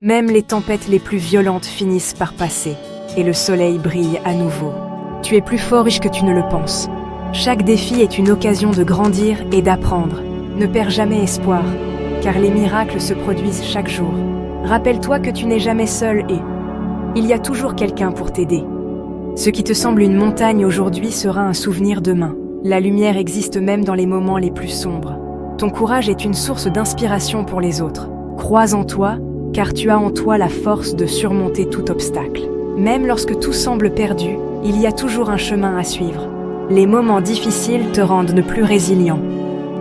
Même les tempêtes les plus violentes finissent par passer, et le soleil brille à nouveau. Tu es plus fort que tu ne le penses. Chaque défi est une occasion de grandir et d'apprendre. Ne perds jamais espoir, car les miracles se produisent chaque jour. Rappelle-toi que tu n'es jamais seul et il y a toujours quelqu'un pour t'aider. Ce qui te semble une montagne aujourd'hui sera un souvenir demain. La lumière existe même dans les moments les plus sombres. Ton courage est une source d'inspiration pour les autres. Crois en toi, car tu as en toi la force de surmonter tout obstacle. Même lorsque tout semble perdu, il y a toujours un chemin à suivre. Les moments difficiles te rendent plus résilient.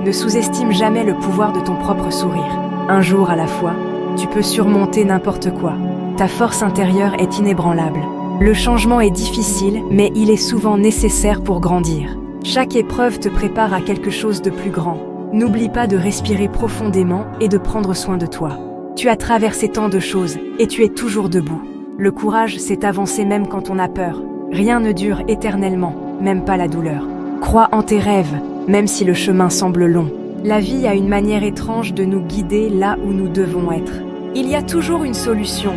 Ne sous-estime jamais le pouvoir de ton propre sourire. Un jour à la fois, tu peux surmonter n'importe quoi. Ta force intérieure est inébranlable. Le changement est difficile, mais il est souvent nécessaire pour grandir. Chaque épreuve te prépare à quelque chose de plus grand. N'oublie pas de respirer profondément et de prendre soin de toi. Tu as traversé tant de choses et tu es toujours debout. Le courage, c'est avancer même quand on a peur. Rien ne dure éternellement, même pas la douleur. Crois en tes rêves, même si le chemin semble long. La vie a une manière étrange de nous guider là où nous devons être. Il y a toujours une solution,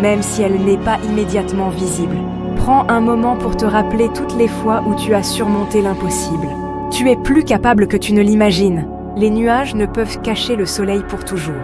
même si elle n'est pas immédiatement visible. Prends un moment pour te rappeler toutes les fois où tu as surmonté l'impossible. Tu es plus capable que tu ne l'imagines. Les nuages ne peuvent cacher le soleil pour toujours.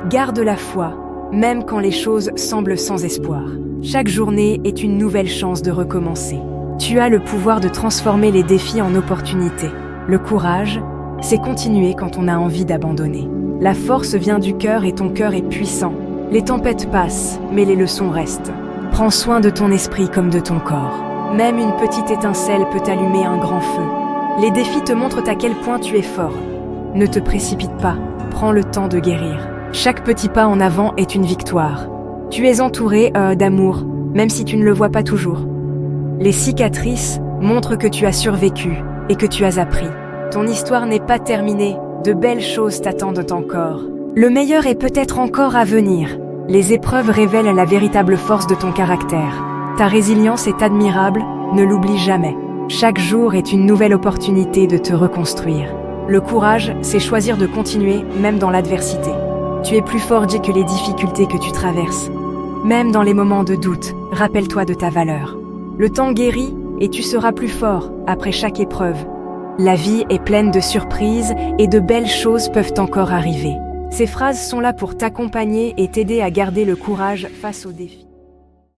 Garde la foi, même quand les choses semblent sans espoir. Chaque journée est une nouvelle chance de recommencer. Tu as le pouvoir de transformer les défis en opportunités. Le courage, c'est continuer quand on a envie d'abandonner. La force vient du cœur et ton cœur est puissant. Les tempêtes passent, mais les leçons restent. Prends soin de ton esprit comme de ton corps. Même une petite étincelle peut allumer un grand feu. Les défis te montrent à quel point tu es fort. Ne te précipite pas, prends le temps de guérir. Chaque petit pas en avant est une victoire. Tu es entouré d'amour, même si tu ne le vois pas toujours. Les cicatrices montrent que tu as survécu et que tu as appris. Ton histoire n'est pas terminée, de belles choses t'attendent encore. Le meilleur est peut-être encore à venir. Les épreuves révèlent la véritable force de ton caractère. Ta résilience est admirable, ne l'oublie jamais. Chaque jour est une nouvelle opportunité de te reconstruire. Le courage, c'est choisir de continuer, même dans l'adversité. Tu es plus fort que les difficultés que tu traverses. Même dans les moments de doute, rappelle-toi de ta valeur. Le temps guérit et tu seras plus fort après chaque épreuve. La vie est pleine de surprises et de belles choses peuvent encore arriver. Ces phrases sont là pour t'accompagner et t'aider à garder le courage face aux défis.